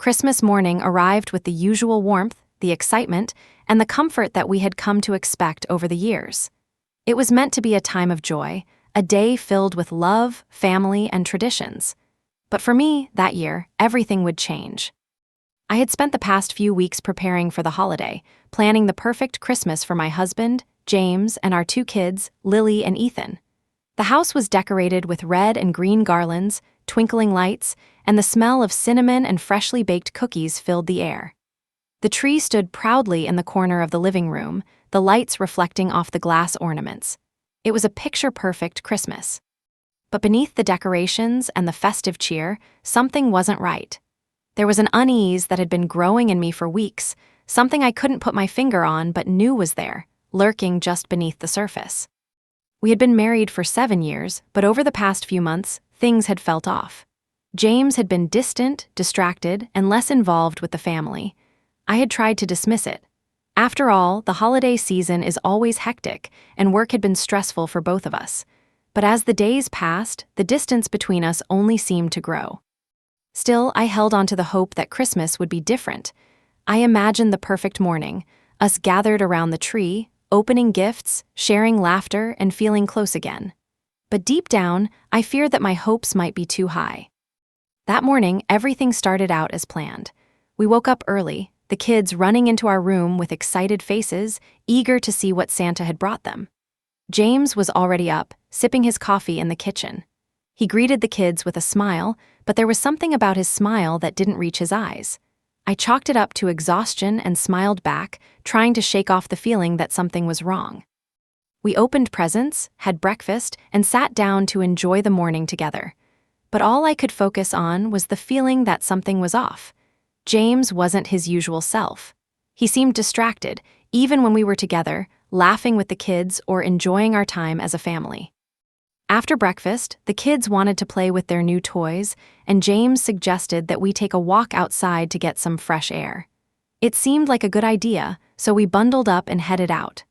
Christmas morning arrived with the usual warmth, the excitement, and the comfort that we had come to expect over the years. It was meant to be a time of joy, a day filled with love, family, and traditions. But for me, that year, everything would change. I had spent the past few weeks preparing for the holiday, planning the perfect Christmas for my husband, James, and our two kids, Lily and Ethan. The house was decorated with red and green garlands, twinkling lights, and the smell of cinnamon and freshly baked cookies filled the air. The tree stood proudly in the corner of the living room, the lights reflecting off the glass ornaments. It was a picture-perfect Christmas. But beneath the decorations and the festive cheer, something wasn't right. There was an unease that had been growing in me for weeks, something I couldn't put my finger on but knew was there, lurking just beneath the surface. We had been married for 7 years, but over the past few months, things had felt off. James had been distant, distracted, and less involved with the family. I had tried to dismiss it. After all, the holiday season is always hectic, and work had been stressful for both of us. But as the days passed, the distance between us only seemed to grow. Still, I held on to the hope that Christmas would be different. I imagined the perfect morning, us gathered around the tree, opening gifts, sharing laughter, and feeling close again. But deep down, I feared that my hopes might be too high. That morning, everything started out as planned. We woke up early, the kids running into our room with excited faces, eager to see what Santa had brought them. James was already up, sipping his coffee in the kitchen. He greeted the kids with a smile, but there was something about his smile that didn't reach his eyes. I chalked it up to exhaustion and smiled back, trying to shake off the feeling that something was wrong. We opened presents, had breakfast, and sat down to enjoy the morning together. But all I could focus on was the feeling that something was off. James wasn't his usual self. He seemed distracted, even when we were together, laughing with the kids or enjoying our time as a family. After breakfast, the kids wanted to play with their new toys, and James suggested that we take a walk outside to get some fresh air. It seemed like a good idea, so we bundled up and headed out.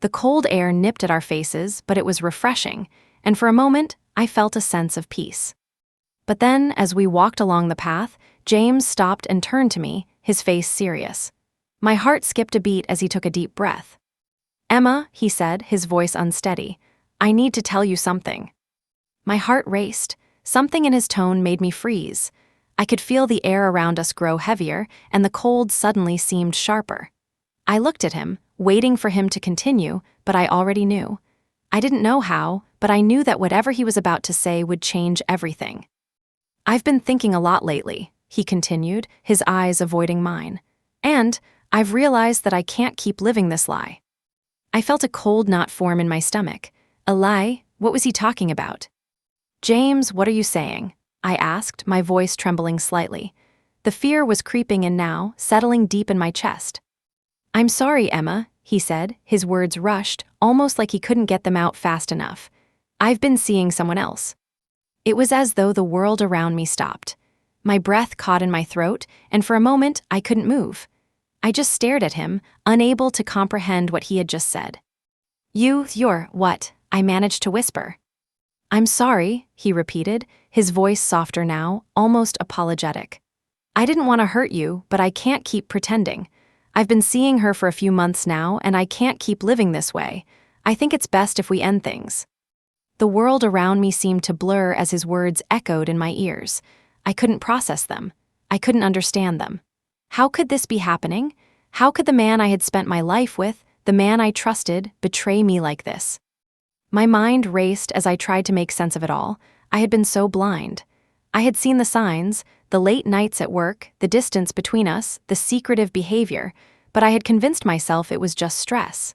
The cold air nipped at our faces, but it was refreshing, and for a moment, I felt a sense of peace. But then, as we walked along the path, James stopped and turned to me, his face serious. My heart skipped a beat as he took a deep breath. "Emma," he said, his voice unsteady, "I need to tell you something." My heart raced. Something in his tone made me freeze. I could feel the air around us grow heavier, and the cold suddenly seemed sharper. I looked at him, waiting for him to continue, but I already knew. I didn't know how, but I knew that whatever he was about to say would change everything. "I've been thinking a lot lately," he continued, his eyes avoiding mine. "And I've realized that I can't keep living this lie." I felt a cold knot form in my stomach. A lie? What was he talking about? "James, what are you saying?" I asked, my voice trembling slightly. The fear was creeping in now, settling deep in my chest. "I'm sorry, Emma," he said, his words rushed, almost like he couldn't get them out fast enough. "I've been seeing someone else." It was as though the world around me stopped. My breath caught in my throat, and for a moment, I couldn't move. I just stared at him, unable to comprehend what he had just said. You're what?" I managed to whisper. "I'm sorry," he repeated, his voice softer now, almost apologetic. "I didn't want to hurt you, but I can't keep pretending. I've been seeing her for a few months now, and I can't keep living this way. I think it's best if we end things." The world around me seemed to blur as his words echoed in my ears. I couldn't process them. I couldn't understand them. How could this be happening? How could the man I had spent my life with, the man I trusted, betray me like this? My mind raced as I tried to make sense of it all. I had been so blind. I had seen the signs, the late nights at work, the distance between us, the secretive behavior, but I had convinced myself it was just stress.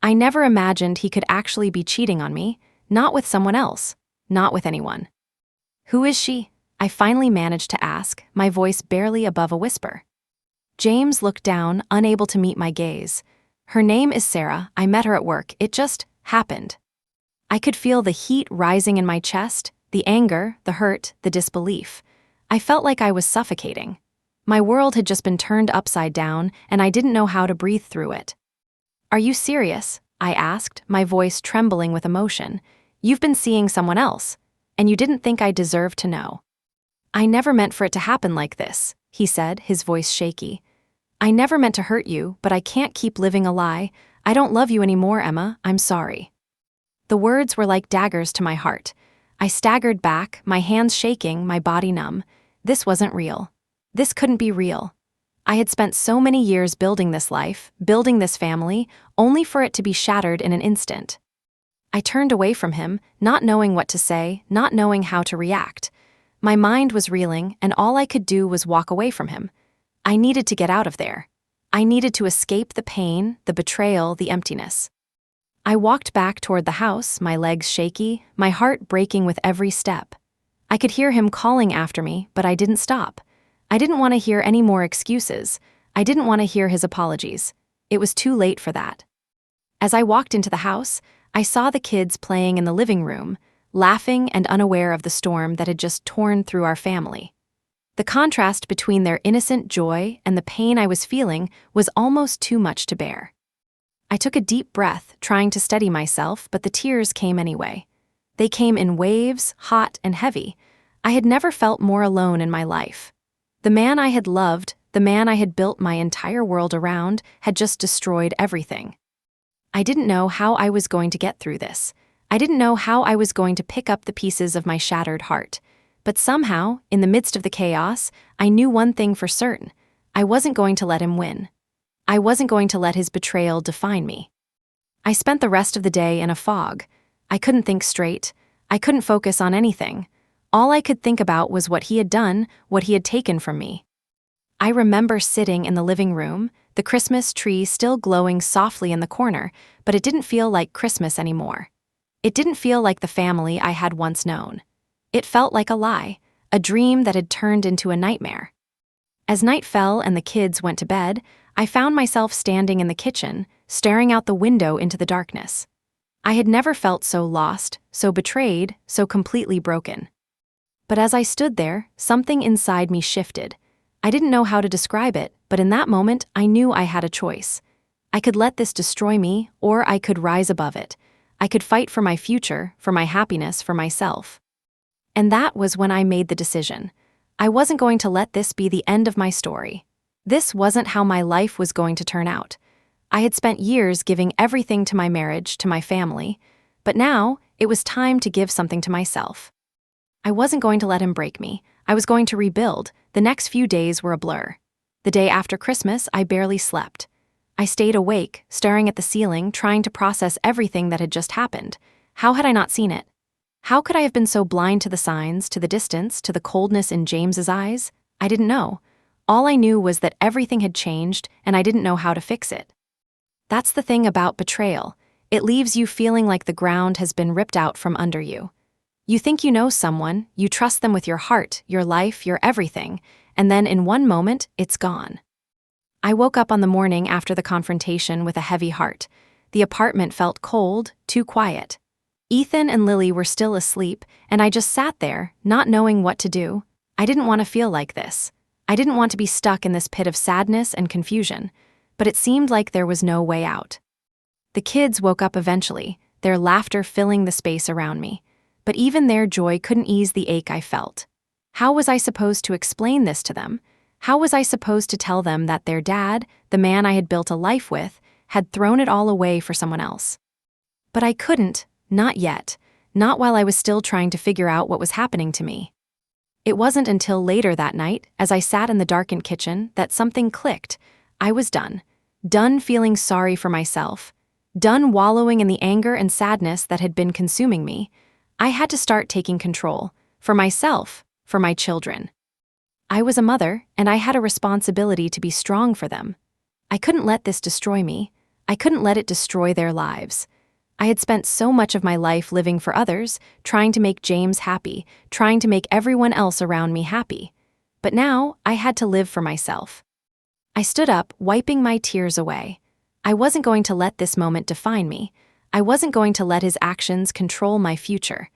I never imagined he could actually be cheating on me, not with someone else, not with anyone. "Who is she?" I finally managed to ask, my voice barely above a whisper. James looked down, unable to meet my gaze. "Her name is Sarah. I met her at work. It just happened." I could feel the heat rising in my chest, the anger, the hurt, the disbelief. I felt like I was suffocating. My world had just been turned upside down, and I didn't know how to breathe through it. "Are you serious?" I asked, my voice trembling with emotion. "You've been seeing someone else, and you didn't think I deserved to know." "I never meant for it to happen like this," he said, his voice shaky. "I never meant to hurt you, but I can't keep living a lie. I don't love you anymore, Emma. I'm sorry." The words were like daggers to my heart. I staggered back, my hands shaking, my body numb. This wasn't real. This couldn't be real. I had spent so many years building this life, building this family, only for it to be shattered in an instant. I turned away from him, not knowing what to say, not knowing how to react. My mind was reeling, and all I could do was walk away from him. I needed to get out of there. I needed to escape the pain, the betrayal, the emptiness. I walked back toward the house, my legs shaky, my heart breaking with every step. I could hear him calling after me, but I didn't stop. I didn't want to hear any more excuses. I didn't want to hear his apologies. It was too late for that. As I walked into the house, I saw the kids playing in the living room, laughing and unaware of the storm that had just torn through our family. The contrast between their innocent joy and the pain I was feeling was almost too much to bear. I took a deep breath, trying to steady myself, but the tears came anyway. They came in waves, hot and heavy. I had never felt more alone in my life. The man I had loved, the man I had built my entire world around, had just destroyed everything. I didn't know how I was going to get through this. I didn't know how I was going to pick up the pieces of my shattered heart. But somehow, in the midst of the chaos, I knew one thing for certain. I wasn't going to let him win. I wasn't going to let his betrayal define me. I spent the rest of the day in a fog. I couldn't think straight. I couldn't focus on anything. All I could think about was what he had done, what he had taken from me. I remember sitting in the living room, the Christmas tree still glowing softly in the corner, but it didn't feel like Christmas anymore. It didn't feel like the family I had once known. It felt like a lie, a dream that had turned into a nightmare. As night fell and the kids went to bed, I found myself standing in the kitchen, staring out the window into the darkness. I had never felt so lost, so betrayed, so completely broken. But as I stood there, something inside me shifted. I didn't know how to describe it, but in that moment, I knew I had a choice. I could let this destroy me, or I could rise above it. I could fight for my future, for my happiness, for myself. And that was when I made the decision. I wasn't going to let this be the end of my story. This wasn't how my life was going to turn out. I had spent years giving everything to my marriage, to my family, but now it was time to give something to myself. I wasn't going to let him break me. I was going to rebuild. The next few days were a blur. The day after Christmas, I barely slept. I stayed awake, staring at the ceiling, trying to process everything that had just happened. How had I not seen it? How could I have been so blind to the signs, to the distance, to the coldness in James's eyes? I didn't know. All I knew was that everything had changed, and I didn't know how to fix it. That's the thing about betrayal. It leaves you feeling like the ground has been ripped out from under you. You think you know someone, you trust them with your heart, your life, your everything, and then in one moment, it's gone. I woke up on the morning after the confrontation with a heavy heart. The apartment felt cold, too quiet. Ethan and Lily were still asleep, and I just sat there, not knowing what to do. I didn't want to feel like this. I didn't want to be stuck in this pit of sadness and confusion, but it seemed like there was no way out. The kids woke up eventually, their laughter filling the space around me. But even their joy couldn't ease the ache I felt. How was I supposed to explain this to them? How was I supposed to tell them that their dad, the man I had built a life with, had thrown it all away for someone else? But I couldn't, not yet, not while I was still trying to figure out what was happening to me. It wasn't until later that night, as I sat in the darkened kitchen, that something clicked. I was done. Done feeling sorry for myself. Done wallowing in the anger and sadness that had been consuming me. I had to start taking control, for myself, for my children. I was a mother, and I had a responsibility to be strong for them. I couldn't let this destroy me. I couldn't let it destroy their lives. I had spent so much of my life living for others, trying to make James happy, trying to make everyone else around me happy. But now, I had to live for myself. I stood up, wiping my tears away. I wasn't going to let this moment define me. I wasn't going to let his actions control my future.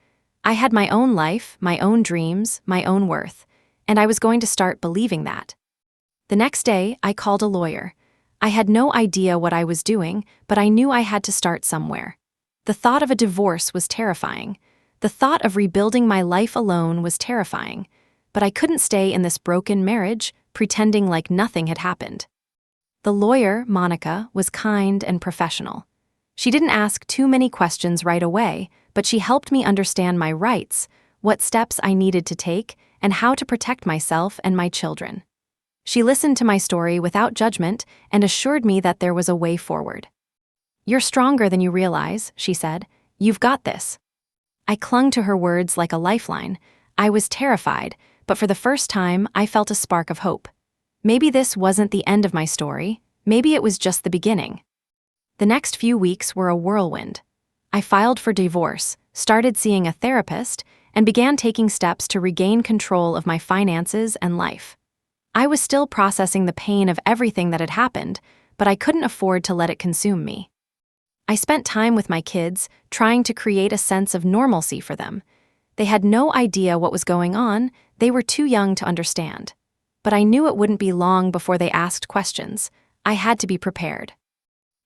I had my own life, my own dreams, my own worth, and I was going to start believing that. The next day, I called a lawyer. I had no idea what I was doing, but I knew I had to start somewhere. The thought of a divorce was terrifying. The thought of rebuilding my life alone was terrifying. But I couldn't stay in this broken marriage, pretending like nothing had happened. The lawyer, Monica, was kind and professional. She didn't ask too many questions right away, but she helped me understand my rights, what steps I needed to take, and how to protect myself and my children. She listened to my story without judgment and assured me that there was a way forward. "You're stronger than you realize," she said. "You've got this." I clung to her words like a lifeline. I was terrified, but for the first time, I felt a spark of hope. Maybe this wasn't the end of my story. Maybe it was just the beginning. The next few weeks were a whirlwind. I filed for divorce, started seeing a therapist, and began taking steps to regain control of my finances and life. I was still processing the pain of everything that had happened, but I couldn't afford to let it consume me. I spent time with my kids, trying to create a sense of normalcy for them. They had no idea what was going on, they were too young to understand. But I knew it wouldn't be long before they asked questions. I had to be prepared.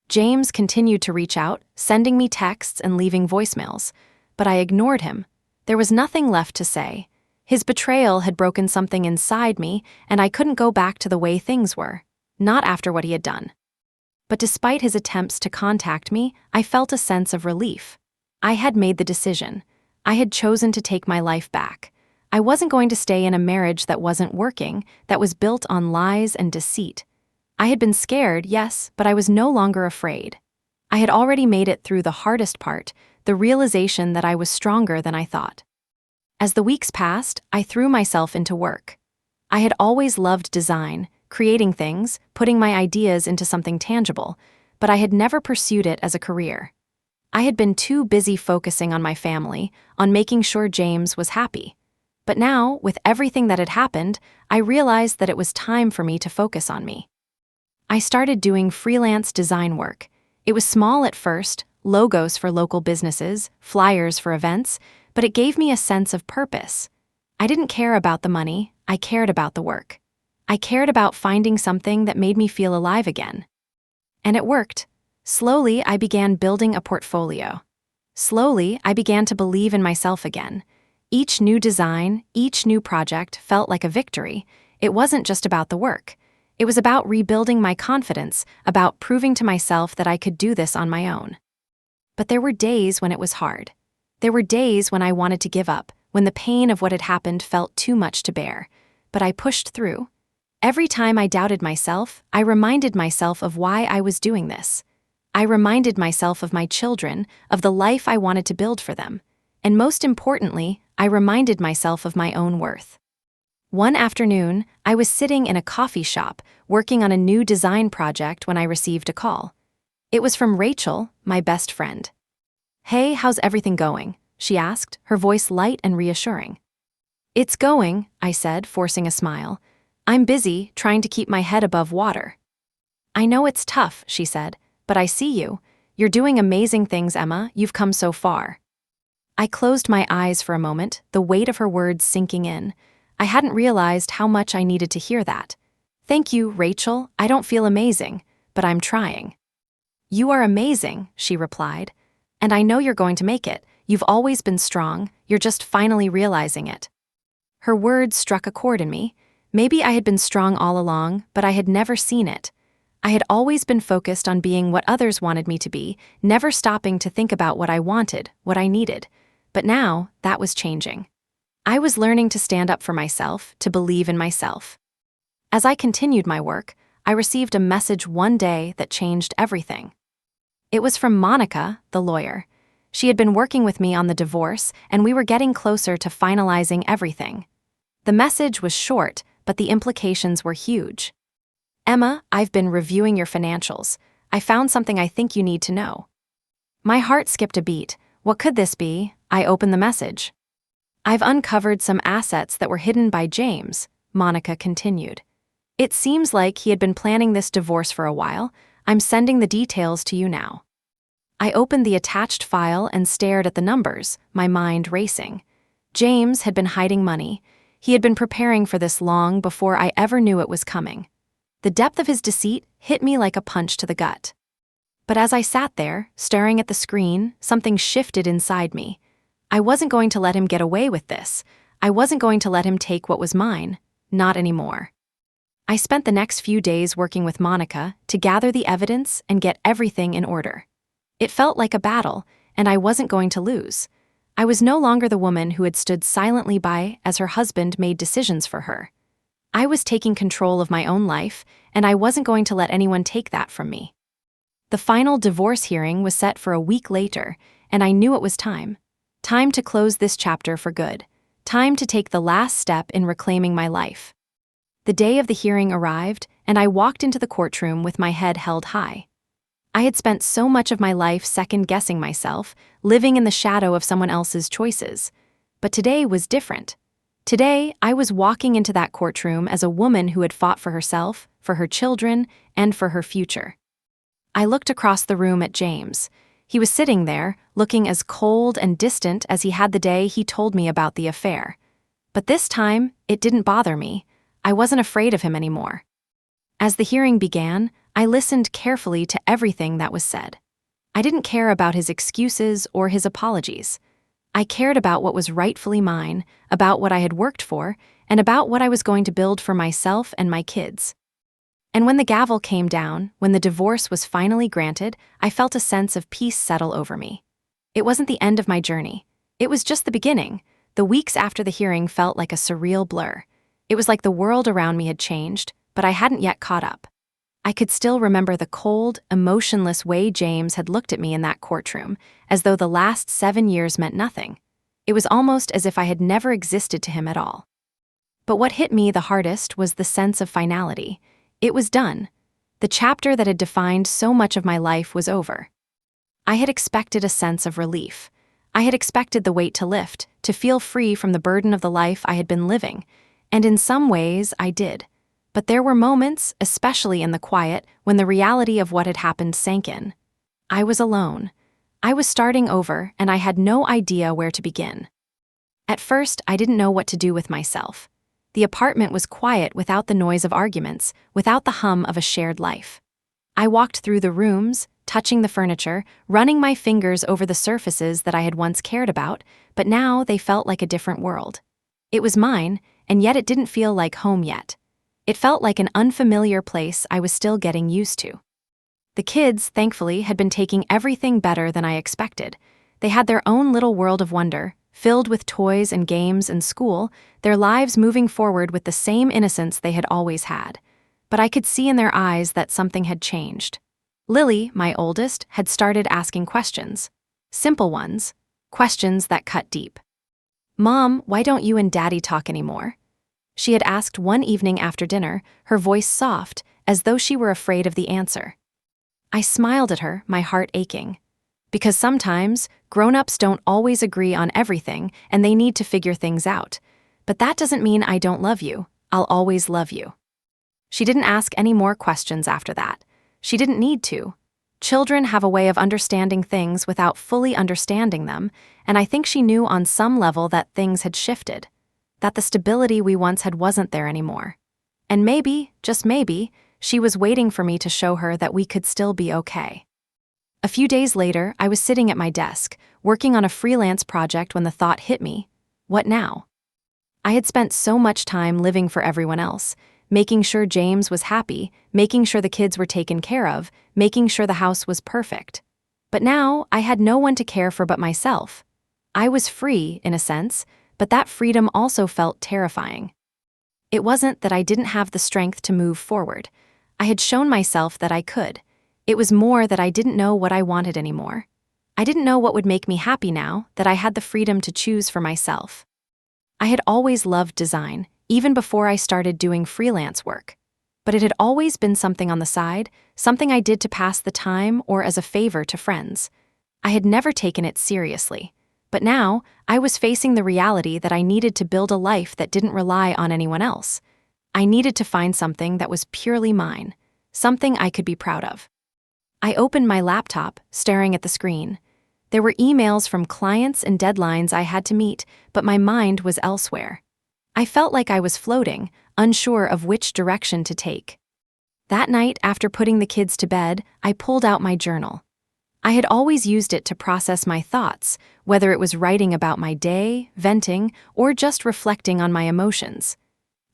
James continued to reach out, sending me texts and leaving voicemails, but I ignored him. There was nothing left to say. His betrayal had broken something inside me, and I couldn't go back to the way things were, not after what he had done. But despite his attempts to contact me, I felt a sense of relief. I had made the decision. I had chosen to take my life back. I wasn't going to stay in a marriage that wasn't working, that was built on lies and deceit. I had been scared, yes, but I was no longer afraid. I had already made it through the hardest part, the realization that I was stronger than I thought. As the weeks passed, I threw myself into work. I had always loved design, creating things, putting my ideas into something tangible, but I had never pursued it as a career. I had been too busy focusing on my family, on making sure James was happy. But now, with everything that had happened, I realized that it was time for me to focus on me. I started doing freelance design work. It was small at first, logos for local businesses, flyers for events, but it gave me a sense of purpose. I didn't care about the money, I cared about the work. I cared about finding something that made me feel alive again. And it worked. Slowly, I began building a portfolio. Slowly, I began to believe in myself again. Each new design, each new project felt like a victory. It wasn't just about the work. It was about rebuilding my confidence, about proving to myself that I could do this on my own. But there were days when it was hard. There were days when I wanted to give up, when the pain of what had happened felt too much to bear. But I pushed through. Every time I doubted myself, I reminded myself of why I was doing this. I reminded myself of my children, of the life I wanted to build for them. And most importantly, I reminded myself of my own worth. One afternoon, I was sitting in a coffee shop, working on a new design project when I received a call. It was from Rachel, my best friend. "Hey, how's everything going?" she asked, her voice light and reassuring. "It's going," I said, forcing a smile. "I'm busy, trying to keep my head above water." "I know it's tough," she said, "but I see you. You're doing amazing things, Emma. You've come so far." I closed my eyes for a moment, the weight of her words sinking in. I hadn't realized how much I needed to hear that. "Thank you, Rachel. I don't feel amazing, but I'm trying." "You are amazing," she replied. "And I know you're going to make it. You've always been strong. You're just finally realizing it." Her words struck a chord in me. Maybe I had been strong all along, but I had never seen it. I had always been focused on being what others wanted me to be, never stopping to think about what I wanted, what I needed. But now, that was changing. I was learning to stand up for myself, to believe in myself. As I continued my work, I received a message one day that changed everything. It was from Monica, the lawyer. She had been working with me on the divorce, and we were getting closer to finalizing everything. The message was short, but the implications were huge. "Emma, I've been reviewing your financials. I found something I think you need to know." My heart skipped a beat. What could this be? I opened the message. "I've uncovered some assets that were hidden by James," Monica continued. "It seems like he had been planning this divorce for a while. I'm sending the details to you now." I opened the attached file and stared at the numbers, my mind racing. James had been hiding money. He had been preparing for this long before I ever knew it was coming. The depth of his deceit hit me like a punch to the gut. But as I sat there, staring at the screen, something shifted inside me. I wasn't going to let him get away with this. I wasn't going to let him take what was mine. Not anymore. I spent the next few days working with Monica to gather the evidence and get everything in order. It felt like a battle, and I wasn't going to lose. I was no longer the woman who had stood silently by as her husband made decisions for her. I was taking control of my own life, and I wasn't going to let anyone take that from me. The final divorce hearing was set for a week later, and I knew it was time. Time to close this chapter for good. Time to take the last step in reclaiming my life. The day of the hearing arrived, and I walked into the courtroom with my head held high. I had spent so much of my life second-guessing myself, living in the shadow of someone else's choices. But today was different. Today, I was walking into that courtroom as a woman who had fought for herself, for her children, and for her future. I looked across the room at James. He was sitting there, looking as cold and distant as he had the day he told me about the affair. But this time, it didn't bother me. I wasn't afraid of him anymore. As the hearing began, I listened carefully to everything that was said. I didn't care about his excuses or his apologies. I cared about what was rightfully mine, about what I had worked for, and about what I was going to build for myself and my kids. And when the gavel came down, when the divorce was finally granted, I felt a sense of peace settle over me. It wasn't the end of my journey. It was just the beginning. The weeks after the hearing felt like a surreal blur. It was like the world around me had changed, but I hadn't yet caught up. I could still remember the cold, emotionless way James had looked at me in that courtroom, as though the last 7 years meant nothing. It was almost as if I had never existed to him at all. But what hit me the hardest was the sense of finality. It was done. The chapter that had defined so much of my life was over. I had expected a sense of relief. I had expected the weight to lift, to feel free from the burden of the life I had been living, and in some ways I did. But there were moments, especially in the quiet, when the reality of what had happened sank in. I was alone. I was starting over, and I had no idea where to begin. At first, I didn't know what to do with myself. The apartment was quiet without the noise of arguments, without the hum of a shared life. I walked through the rooms, touching the furniture, running my fingers over the surfaces that I had once cared about, but now they felt like a different world. It was mine, and yet it didn't feel like home yet. It felt like an unfamiliar place I was still getting used to. The kids, thankfully, had been taking everything better than I expected. They had their own little world of wonder, filled with toys and games and school, their lives moving forward with the same innocence they had always had. But I could see in their eyes that something had changed. Lily, my oldest, had started asking questions. Simple ones. Questions that cut deep. "Mom, why don't you and Daddy talk anymore?" She had asked one evening after dinner, her voice soft, as though she were afraid of the answer. I smiled at her, my heart aching. Because sometimes, grown-ups don't always agree on everything, and they need to figure things out. But that doesn't mean I don't love you. I'll always love you. She didn't ask any more questions after that. She didn't need to. Children have a way of understanding things without fully understanding them, and I think she knew on some level that things had shifted. That the stability we once had wasn't there anymore. And maybe, just maybe, she was waiting for me to show her that we could still be okay. A few days later, I was sitting at my desk, working on a freelance project when the thought hit me, what now? I had spent so much time living for everyone else, making sure James was happy, making sure the kids were taken care of, making sure the house was perfect. But now, I had no one to care for but myself. I was free, in a sense, but that freedom also felt terrifying. It wasn't that I didn't have the strength to move forward. I had shown myself that I could. It was more that I didn't know what I wanted anymore. I didn't know what would make me happy now that I had the freedom to choose for myself. I had always loved design, even before I started doing freelance work. But it had always been something on the side, something I did to pass the time or as a favor to friends. I had never taken it seriously. But now, I was facing the reality that I needed to build a life that didn't rely on anyone else. I needed to find something that was purely mine, something I could be proud of. I opened my laptop, staring at the screen. There were emails from clients and deadlines I had to meet, but my mind was elsewhere. I felt like I was floating, unsure of which direction to take. That night, after putting the kids to bed, I pulled out my journal. I had always used it to process my thoughts, whether it was writing about my day, venting, or just reflecting on my emotions.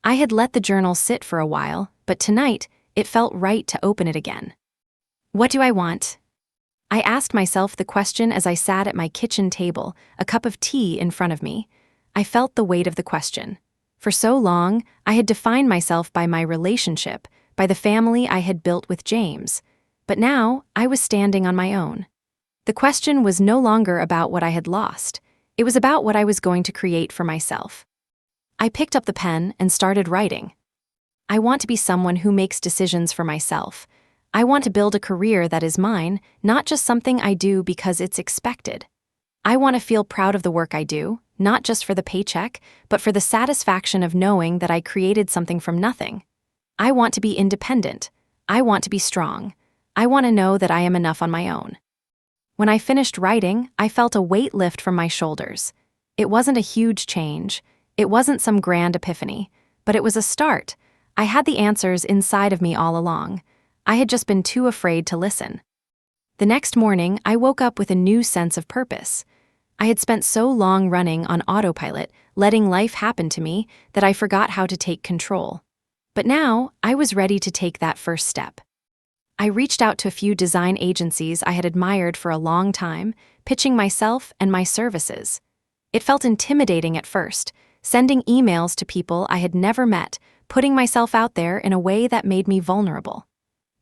I had let the journal sit for a while, but tonight, it felt right to open it again. What do I want? I asked myself the question as I sat at my kitchen table, a cup of tea in front of me. I felt the weight of the question. For so long, I had defined myself by my relationship, by the family I had built with James. But now, I was standing on my own. The question was no longer about what I had lost. It was about what I was going to create for myself. I picked up the pen and started writing. I want to be someone who makes decisions for myself. I want to build a career that is mine, not just something I do because it's expected. I want to feel proud of the work I do, not just for the paycheck, but for the satisfaction of knowing that I created something from nothing. I want to be independent. I want to be strong. I want to know that I am enough on my own. When I finished writing, I felt a weight lift from my shoulders. It wasn't a huge change. It wasn't some grand epiphany, but it was a start. I had the answers inside of me all along. I had just been too afraid to listen. The next morning, I woke up with a new sense of purpose. I had spent so long running on autopilot, letting life happen to me, that I forgot how to take control. But now, I was ready to take that first step. I reached out to a few design agencies I had admired for a long time, pitching myself and my services. It felt intimidating at first, sending emails to people I had never met, putting myself out there in a way that made me vulnerable.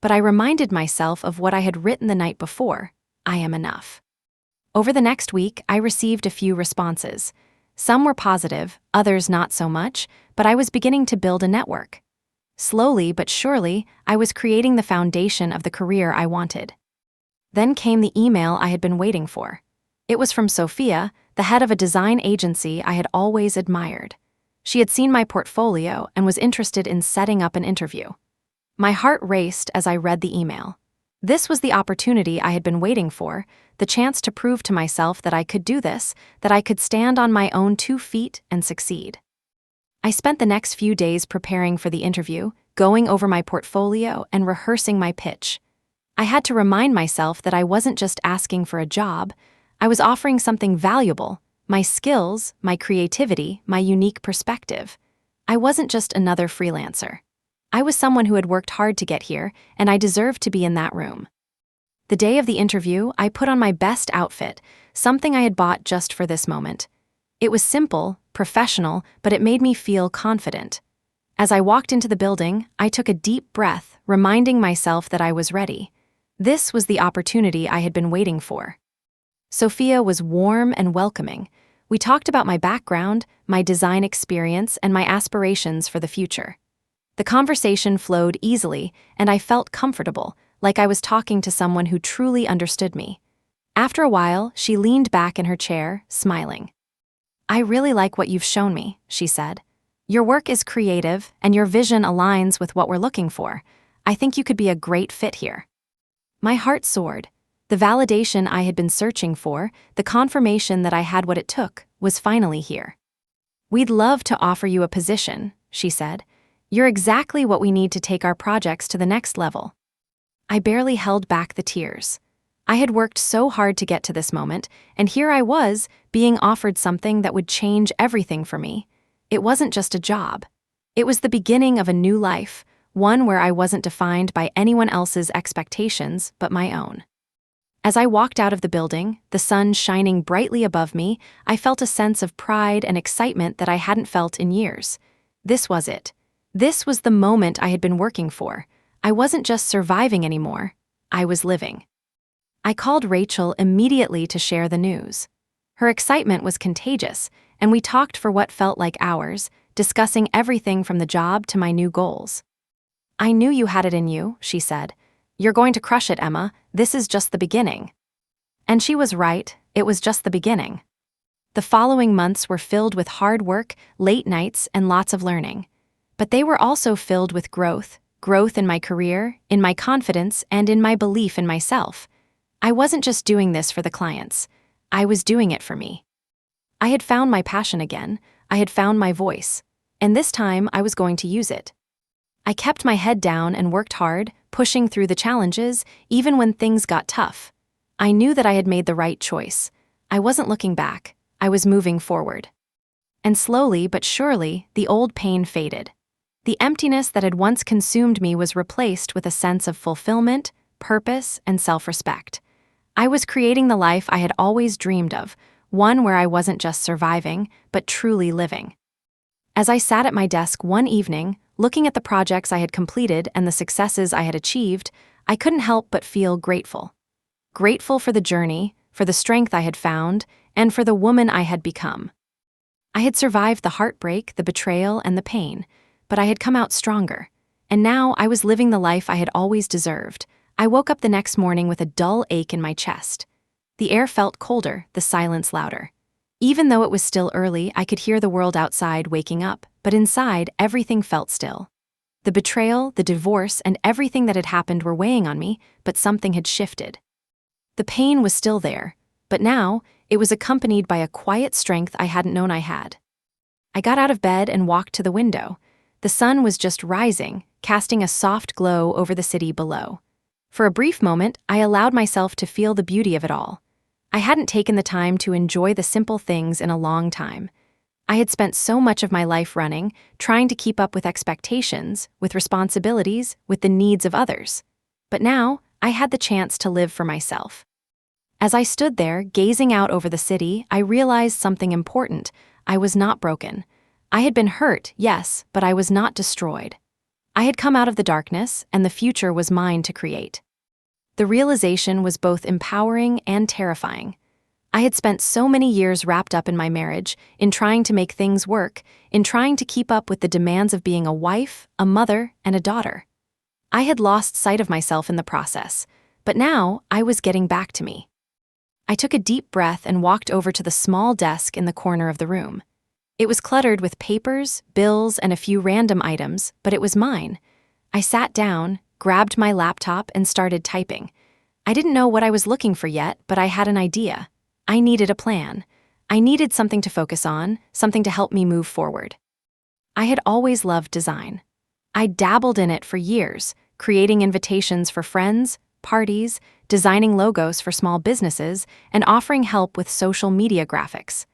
But I reminded myself of what I had written the night before: I am enough. Over the next week, I received a few responses. Some were positive, others not so much, but I was beginning to build a network. Slowly but surely, I was creating the foundation of the career I wanted. Then came the email I had been waiting for. It was from Sophia, the head of a design agency I had always admired. She had seen my portfolio and was interested in setting up an interview. My heart raced as I read the email. This was the opportunity I had been waiting for, the chance to prove to myself that I could do this, that I could stand on my own 2 feet and succeed. I spent the next few days preparing for the interview, going over my portfolio and rehearsing my pitch. I had to remind myself that I wasn't just asking for a job. I was offering something valuable: my skills, my creativity, my unique perspective. I wasn't just another freelancer. I was someone who had worked hard to get here, and I deserved to be in that room. The day of the interview, I put on my best outfit, something I had bought just for this moment. It was simple, professional, but it made me feel confident. As I walked into the building, I took a deep breath, reminding myself that I was ready. This was the opportunity I had been waiting for. Sophia was warm and welcoming. We talked about my background, my design experience, and my aspirations for the future. The conversation flowed easily, and I felt comfortable, like I was talking to someone who truly understood me. After a while, she leaned back in her chair, smiling. "I really like what you've shown me," she said. "Your work is creative, and your vision aligns with what we're looking for. I think you could be a great fit here." My heart soared. The validation I had been searching for, the confirmation that I had what it took, was finally here. "We'd love to offer you a position," she said. "You're exactly what we need to take our projects to the next level." I barely held back the tears. I had worked so hard to get to this moment, and here I was, being offered something that would change everything for me. It wasn't just a job. It was the beginning of a new life, one where I wasn't defined by anyone else's expectations but my own. As I walked out of the building, the sun shining brightly above me, I felt a sense of pride and excitement that I hadn't felt in years. This was it. This was the moment I had been working for. I wasn't just surviving anymore. I was living. I called Rachel immediately to share the news. Her excitement was contagious, and we talked for what felt like hours, discussing everything from the job to my new goals. "I knew you had it in you," she said. "You're going to crush it, Emma. This is just the beginning." And she was right. It was just the beginning. The following months were filled with hard work, late nights, and lots of learning. But they were also filled with growth in my career, in my confidence, and in my belief in myself. I wasn't just doing this for the clients. I was doing it for me. I had found my passion again. I had found my voice. And this time, I was going to use it. I kept my head down and worked hard, pushing through the challenges, even when things got tough. I knew that I had made the right choice. I wasn't looking back. I was moving forward. And slowly but surely, the old pain faded. The emptiness that had once consumed me was replaced with a sense of fulfillment, purpose, and self-respect. I was creating the life I had always dreamed of, one where I wasn't just surviving, but truly living. As I sat at my desk one evening, looking at the projects I had completed and the successes I had achieved, I couldn't help but feel grateful. Grateful for the journey, for the strength I had found, and for the woman I had become. I had survived the heartbreak, the betrayal, and the pain, but I had come out stronger. And now I was living the life I had always deserved. I woke up the next morning with a dull ache in my chest. The air felt colder, the silence louder. Even though it was still early, I could hear the world outside waking up, but inside, everything felt still. The betrayal, the divorce, and everything that had happened were weighing on me, but something had shifted. The pain was still there, but now, it was accompanied by a quiet strength I hadn't known I had. I got out of bed and walked to the window. The sun was just rising, casting a soft glow over the city below. For a brief moment, I allowed myself to feel the beauty of it all. I hadn't taken the time to enjoy the simple things in a long time. I had spent so much of my life running, trying to keep up with expectations, with responsibilities, with the needs of others. But now, I had the chance to live for myself. As I stood there, gazing out over the city, I realized something important. I was not broken. I had been hurt, yes, but I was not destroyed. I had come out of the darkness, and the future was mine to create. The realization was both empowering and terrifying. I had spent so many years wrapped up in my marriage, in trying to make things work, in trying to keep up with the demands of being a wife, a mother, and a daughter. I had lost sight of myself in the process, but now I was getting back to me. I took a deep breath and walked over to the small desk in the corner of the room. It was cluttered with papers, bills, and a few random items, but it was mine. I sat down, grabbed my laptop, and started typing. I didn't know what I was looking for yet, but I had an idea. I needed a plan. I needed something to focus on, something to help me move forward. I had always loved design. I dabbled in it for years, creating invitations for friends, parties, designing logos for small businesses, and offering help with social media graphics.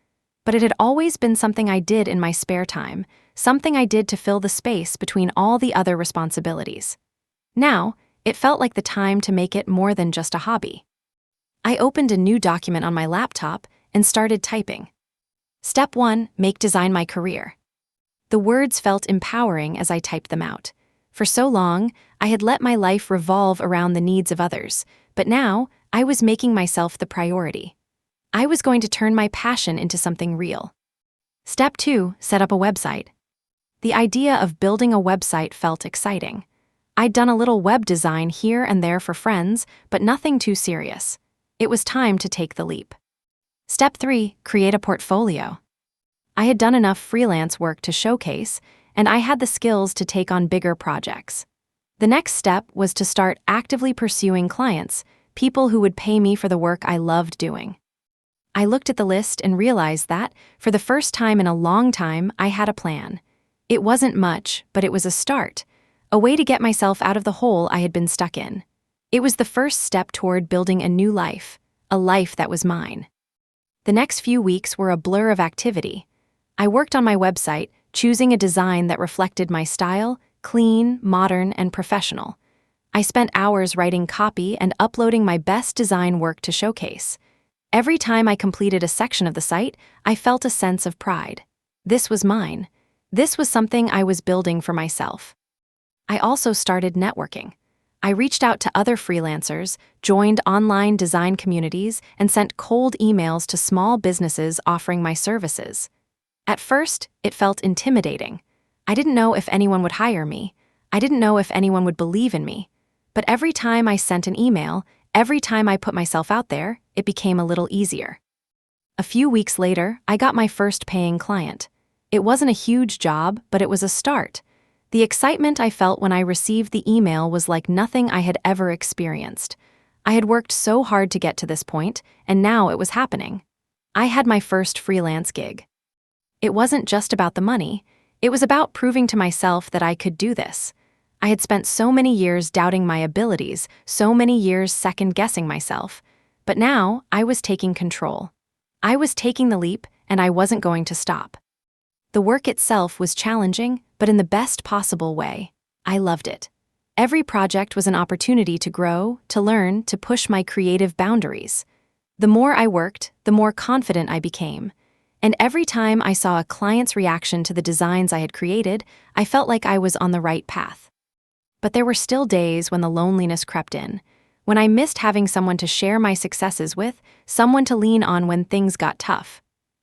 But it had always been something I did in my spare time, something I did to fill the space between all the other responsibilities. Now, it felt like the time to make it more than just a hobby. I opened a new document on my laptop and started typing. Step 1, make design my career. The words felt empowering as I typed them out. For so long, I had let my life revolve around the needs of others, but now I was making myself the priority. I was going to turn my passion into something real. Step 2, set up a website. The idea of building a website felt exciting. I'd done a little web design here and there for friends, but nothing too serious. It was time to take the leap. Step 3, create a portfolio. I had done enough freelance work to showcase, and I had the skills to take on bigger projects. The next step was to start actively pursuing clients, people who would pay me for the work I loved doing. I looked at the list and realized that, for the first time in a long time, I had a plan. It wasn't much, but it was a start, a way to get myself out of the hole I had been stuck in. It was the first step toward building a new life, a life that was mine. The next few weeks were a blur of activity. I worked on my website, choosing a design that reflected my style, clean, modern, and professional. I spent hours writing copy and uploading my best design work to showcase. Every time I completed a section of the site, I felt a sense of pride. This was mine. This was something I was building for myself. I also started networking. I reached out to other freelancers, joined online design communities, and sent cold emails to small businesses offering my services. At first, it felt intimidating. I didn't know if anyone would hire me. I didn't know if anyone would believe in me. But every time I sent an email, every time I put myself out there, it became a little easier. A few weeks later, I got my first paying client. It wasn't a huge job, but it was a start. The excitement I felt when I received the email was like nothing I had ever experienced. I had worked so hard to get to this point, and now it was happening. I had my first freelance gig. It wasn't just about the money. It was about proving to myself that I could do this. I had spent so many years doubting my abilities, so many years second-guessing myself. But now, I was taking control. I was taking the leap, and I wasn't going to stop. The work itself was challenging, but in the best possible way. I loved it. Every project was an opportunity to grow, to learn, to push my creative boundaries. The more I worked, the more confident I became. And every time I saw a client's reaction to the designs I had created, I felt like I was on the right path. But there were still days when the loneliness crept in, when I missed having someone to share my successes with, someone to lean on when things got tough.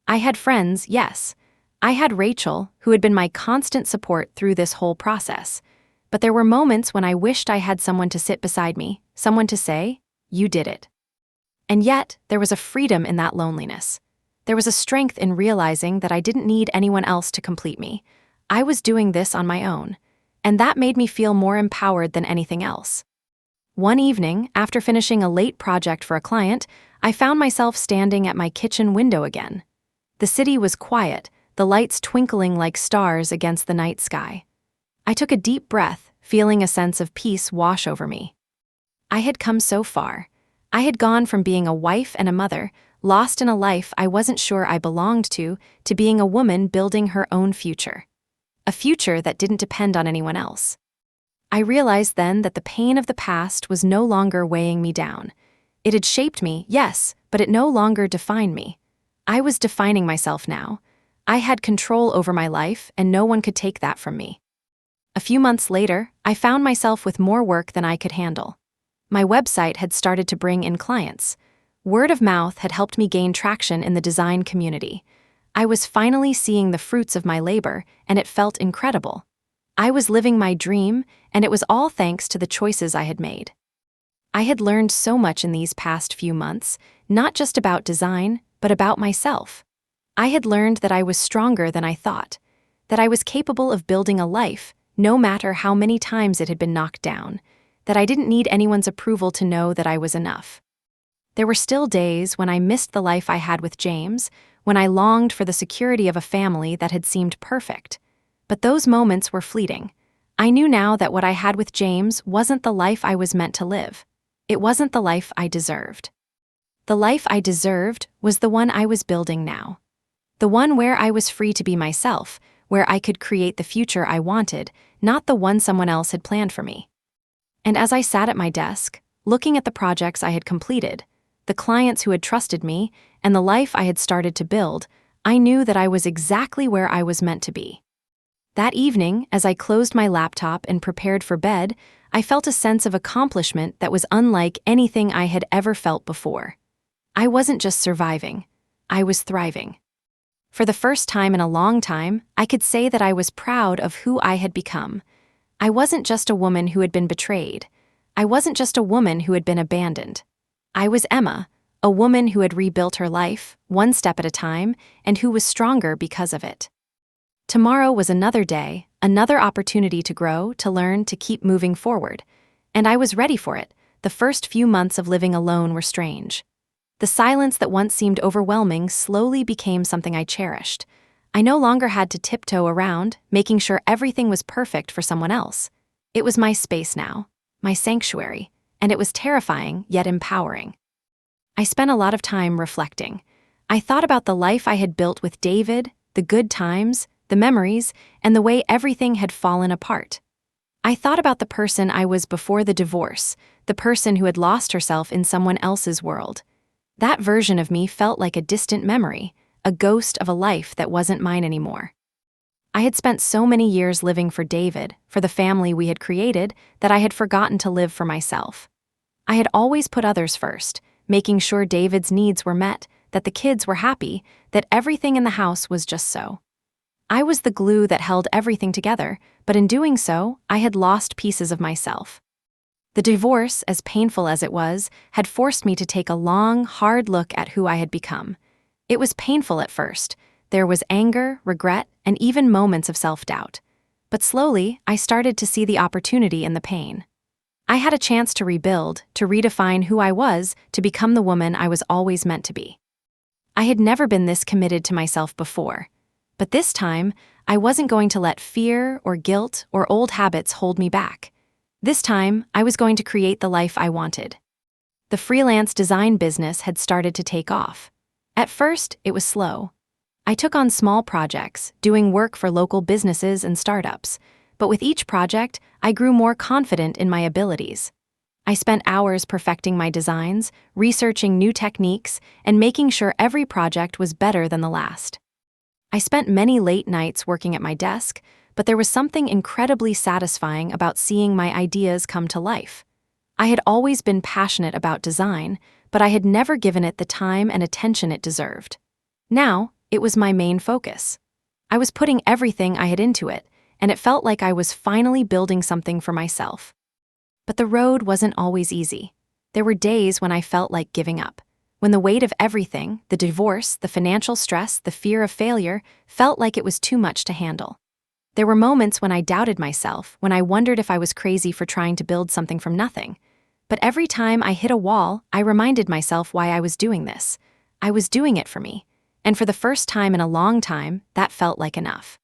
I had friends, yes. I had Rachel, who had been my constant support through this whole process. But there were moments when I wished I had someone to sit beside me, someone to say, "You did it." And yet, there was a freedom in that loneliness. There was a strength in realizing that I didn't need anyone else to complete me. I was doing this on my own. And that made me feel more empowered than anything else. One evening, after finishing a late project for a client, I found myself standing at my kitchen window again. The city was quiet, the lights twinkling like stars against the night sky. I took a deep breath, feeling a sense of peace wash over me. I had come so far. I had gone from being a wife and a mother, lost in a life I wasn't sure I belonged to being a woman building her own future. A future that didn't depend on anyone else. I realized then that the pain of the past was no longer weighing me down. It had shaped me, yes, but it no longer defined me. I was defining myself now. I had control over my life, and no one could take that from me. A few months later, I found myself with more work than I could handle. My website had started to bring in clients. Word of mouth had helped me gain traction in the design community. I was finally seeing the fruits of my labor, and it felt incredible. I was living my dream, and it was all thanks to the choices I had made. I had learned so much in these past few months, not just about design, but about myself. I had learned that I was stronger than I thought, that I was capable of building a life, no matter how many times it had been knocked down, that I didn't need anyone's approval to know that I was enough. There were still days when I missed the life I had with James, when I longed for the security of a family that had seemed perfect. But those moments were fleeting. I knew now that what I had with James wasn't the life I was meant to live. It wasn't the life I deserved. The life I deserved was the one I was building now. The one where I was free to be myself, where I could create the future I wanted, not the one someone else had planned for me. And as I sat at my desk, looking at the projects I had completed, the clients who had trusted me, and the life I had started to build, I knew that I was exactly where I was meant to be. That evening, as I closed my laptop and prepared for bed, I felt a sense of accomplishment that was unlike anything I had ever felt before. I wasn't just surviving, I was thriving. For the first time in a long time, I could say that I was proud of who I had become. I wasn't just a woman who had been betrayed. I wasn't just a woman who had been abandoned. I was Emma, a woman who had rebuilt her life, one step at a time, and who was stronger because of it. Tomorrow was another day, another opportunity to grow, to learn, to keep moving forward. And I was ready for it. The first few months of living alone were strange. The silence that once seemed overwhelming slowly became something I cherished. I no longer had to tiptoe around, making sure everything was perfect for someone else. It was my space now, my sanctuary, and it was terrifying yet empowering. I spent a lot of time reflecting. I thought about the life I had built with David, the good times, the memories, and the way everything had fallen apart. I thought about the person I was before the divorce, the person who had lost herself in someone else's world. That version of me felt like a distant memory, a ghost of a life that wasn't mine anymore. I had spent so many years living for David, for the family we had created, that I had forgotten to live for myself. I had always put others first, making sure David's needs were met, that the kids were happy, that everything in the house was just so. I was the glue that held everything together, but in doing so, I had lost pieces of myself. The divorce, as painful as it was, had forced me to take a long, hard look at who I had become. It was painful at first. There was anger, regret, and even moments of self-doubt. But slowly, I started to see the opportunity in the pain. I had a chance to rebuild, to redefine who I was, to become the woman I was always meant to be. I had never been this committed to myself before. But this time, I wasn't going to let fear or guilt or old habits hold me back. This time, I was going to create the life I wanted. The freelance design business had started to take off. At first, it was slow. I took on small projects, doing work for local businesses and startups. But with each project, I grew more confident in my abilities. I spent hours perfecting my designs, researching new techniques, and making sure every project was better than the last. I spent many late nights working at my desk, but there was something incredibly satisfying about seeing my ideas come to life. I had always been passionate about design, but I had never given it the time and attention it deserved. Now, it was my main focus. I was putting everything I had into it, and it felt like I was finally building something for myself. But the road wasn't always easy. There were days when I felt like giving up, when the weight of everything, the divorce, the financial stress, the fear of failure, felt like it was too much to handle. There were moments when I doubted myself, when I wondered if I was crazy for trying to build something from nothing. But every time I hit a wall, I reminded myself why I was doing this. I was doing it for me. And for the first time in a long time, that felt like enough.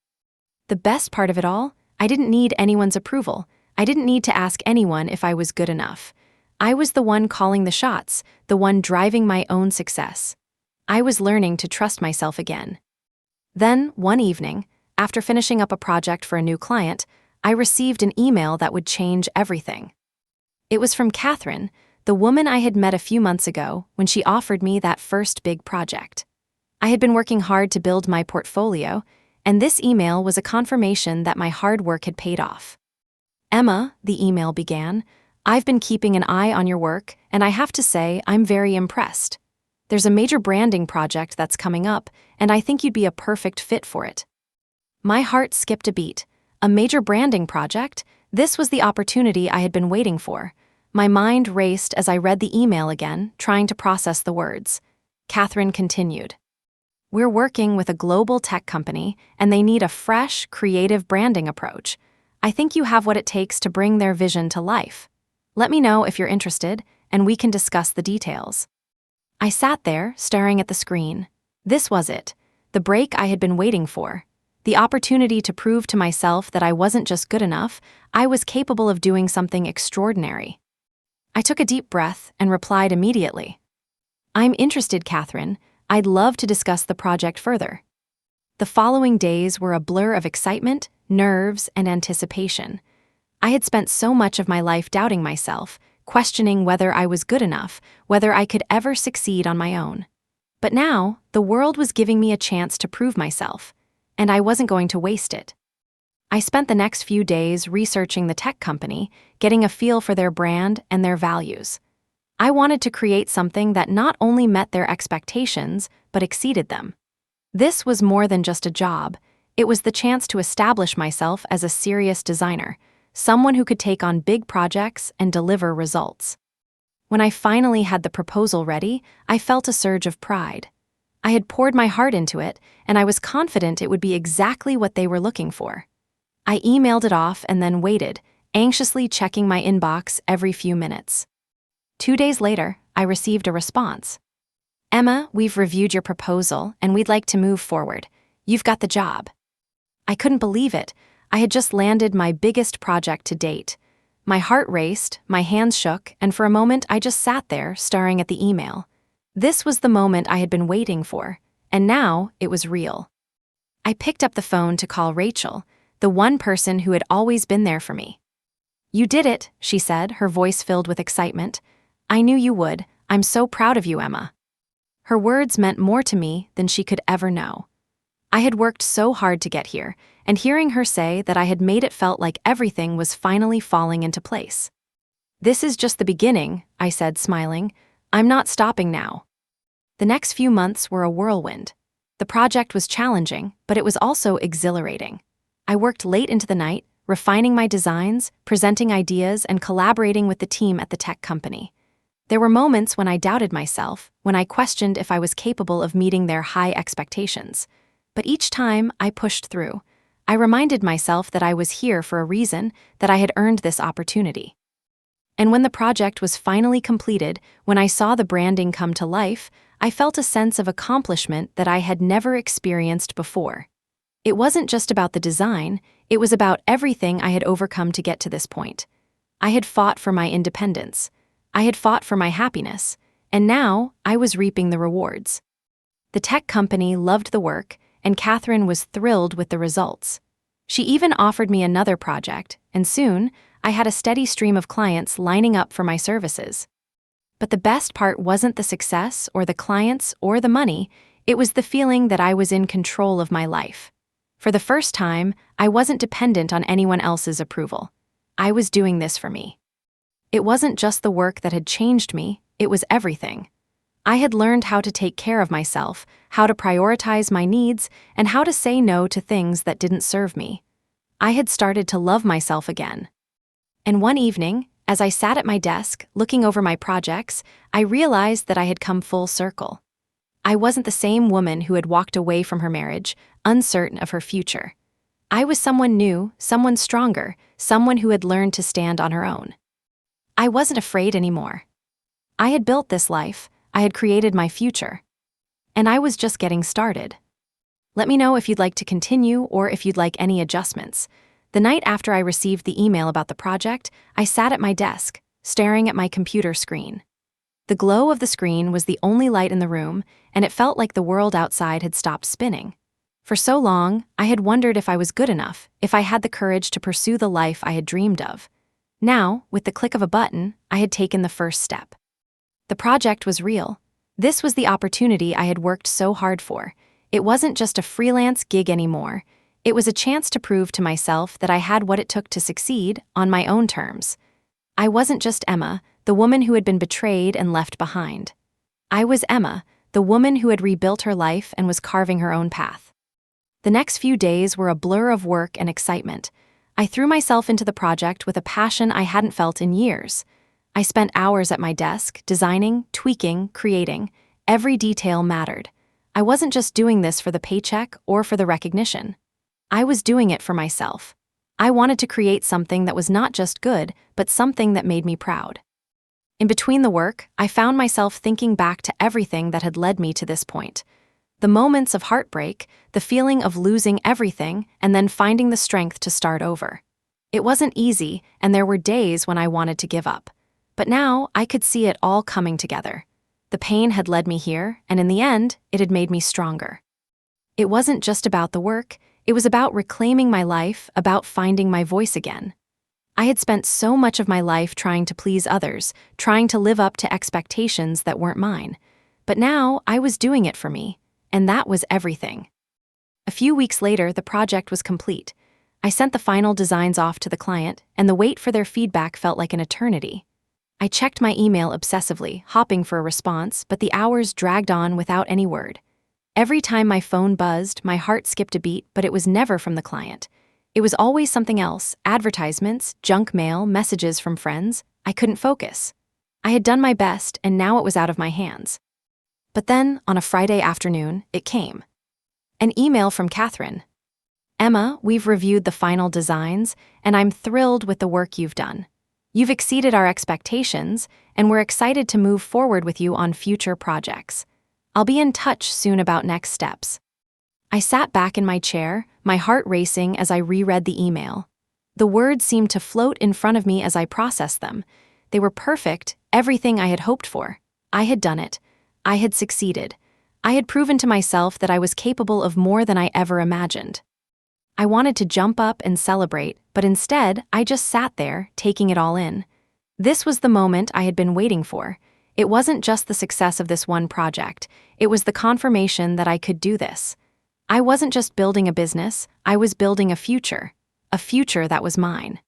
The best part of it all, I didn't need anyone's approval. I didn't need to ask anyone if I was good enough. I was the one calling the shots, the one driving my own success. I was learning to trust myself again. Then, one evening, after finishing up a project for a new client, I received an email that would change everything. It was from Catherine, the woman I had met a few months ago when she offered me that first big project. I had been working hard to build my portfolio, and this email was a confirmation that my hard work had paid off. "Emma," the email began, "I've been keeping an eye on your work, and I have to say I'm very impressed. There's a major branding project that's coming up, and I think you'd be a perfect fit for it." My heart skipped a beat. A major branding project? This was the opportunity I had been waiting for. My mind raced as I read the email again, trying to process the words. Catherine continued. "We're working with a global tech company, and they need a fresh, creative branding approach. I think you have what it takes to bring their vision to life. Let me know if you're interested, and we can discuss the details." I sat there, staring at the screen. This was it, the break I had been waiting for. The opportunity to prove to myself that I wasn't just good enough, I was capable of doing something extraordinary. I took a deep breath and replied immediately. "I'm interested, Catherine. I'd love to discuss the project further." The following days were a blur of excitement, nerves, and anticipation. I had spent so much of my life doubting myself, questioning whether I was good enough, whether I could ever succeed on my own. But now, the world was giving me a chance to prove myself, and I wasn't going to waste it. I spent the next few days researching the tech company, getting a feel for their brand and their values. I wanted to create something that not only met their expectations, but exceeded them. This was more than just a job. It was the chance to establish myself as a serious designer, someone who could take on big projects and deliver results. When I finally had the proposal ready, I felt a surge of pride. I had poured my heart into it, and I was confident it would be exactly what they were looking for. I emailed it off and then waited, anxiously checking my inbox every few minutes. 2 days later, I received a response. "Emma, we've reviewed your proposal, and we'd like to move forward. You've got the job." I couldn't believe it. I had just landed my biggest project to date. My heart raced, my hands shook, and for a moment I just sat there, staring at the email. This was the moment I had been waiting for, and now it was real. I picked up the phone to call Rachel, the one person who had always been there for me. "You did it," she said, her voice filled with excitement. "I knew you would. I'm so proud of you, Emma." Her words meant more to me than she could ever know. I had worked so hard to get here, and hearing her say that I had made it felt like everything was finally falling into place. "This is just the beginning," I said, smiling. "I'm not stopping now." The next few months were a whirlwind. The project was challenging, but it was also exhilarating. I worked late into the night, refining my designs, presenting ideas, and collaborating with the team at the tech company. There were moments when I doubted myself, when I questioned if I was capable of meeting their high expectations. But each time, I pushed through. I reminded myself that I was here for a reason, that I had earned this opportunity. And when the project was finally completed, when I saw the branding come to life, I felt a sense of accomplishment that I had never experienced before. It wasn't just about the design, it was about everything I had overcome to get to this point. I had fought for my independence. I had fought for my happiness, and now I was reaping the rewards. The tech company loved the work, and Catherine was thrilled with the results. She even offered me another project, and soon, I had a steady stream of clients lining up for my services. But the best part wasn't the success or the clients or the money, it was the feeling that I was in control of my life. For the first time, I wasn't dependent on anyone else's approval. I was doing this for me. It wasn't just the work that had changed me, it was everything. I had learned how to take care of myself, how to prioritize my needs, and how to say no to things that didn't serve me. I had started to love myself again. And one evening, as I sat at my desk, looking over my projects, I realized that I had come full circle. I wasn't the same woman who had walked away from her marriage, uncertain of her future. I was someone new, someone stronger, someone who had learned to stand on her own. I wasn't afraid anymore. I had built this life, I had created my future. And I was just getting started. Let me know if you'd like to continue or if you'd like any adjustments. The night after I received the email about the project, I sat at my desk, staring at my computer screen. The glow of the screen was the only light in the room, and it felt like the world outside had stopped spinning. For so long, I had wondered if I was good enough, if I had the courage to pursue the life I had dreamed of. Now, with the click of a button, I had taken the first step. The project was real. This was the opportunity I had worked so hard for. It wasn't just a freelance gig anymore. It was a chance to prove to myself that I had what it took to succeed on my own terms. I wasn't just Emma, the woman who had been betrayed and left behind. I was Emma, the woman who had rebuilt her life and was carving her own path. The next few days were a blur of work and excitement. I threw myself into the project with a passion I hadn't felt in years. I spent hours at my desk, designing, tweaking, creating. Every detail mattered. I wasn't just doing this for the paycheck or for the recognition. I was doing it for myself. I wanted to create something that was not just good, but something that made me proud. In between the work, I found myself thinking back to everything that had led me to this point. The moments of heartbreak, the feeling of losing everything, and then finding the strength to start over. It wasn't easy, and there were days when I wanted to give up. But now, I could see it all coming together. The pain had led me here, and in the end, it had made me stronger. It wasn't just about the work, it was about reclaiming my life, about finding my voice again. I had spent so much of my life trying to please others, trying to live up to expectations that weren't mine. But now, I was doing it for me, and that was everything. A few weeks later, the project was complete. I sent the final designs off to the client, and the wait for their feedback felt like an eternity. I checked my email obsessively, hopping for a response, but the hours dragged on without any word. Every time my phone buzzed, my heart skipped a beat, but it was never from the client. It was always something else, advertisements, junk mail, messages from friends. I couldn't focus. I had done my best, and now it was out of my hands. But then, on a Friday afternoon, it came. An email from Catherine. "Emma, we've reviewed the final designs, and I'm thrilled with the work you've done. You've exceeded our expectations, and we're excited to move forward with you on future projects. I'll be in touch soon about next steps." I sat back in my chair, my heart racing as I reread the email. The words seemed to float in front of me as I processed them. They were perfect, everything I had hoped for. I had done it. I had succeeded. I had proven to myself that I was capable of more than I ever imagined. I wanted to jump up and celebrate, but instead, I just sat there, taking it all in. This was the moment I had been waiting for. It wasn't just the success of this one project, it was the confirmation that I could do this. I wasn't just building a business, I was building a future that was mine.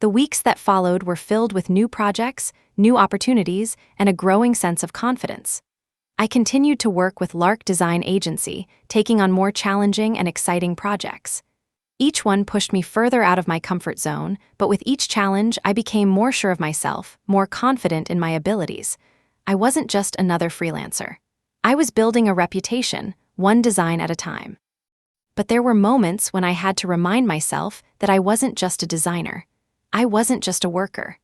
The weeks that followed were filled with new projects, new opportunities, and a growing sense of confidence. I continued to work with Lark Design Agency, taking on more challenging and exciting projects. Each one pushed me further out of my comfort zone, but with each challenge, I became more sure of myself, more confident in my abilities. I wasn't just another freelancer. I was building a reputation, one design at a time. But there were moments when I had to remind myself that I wasn't just a designer. I wasn't just a worker.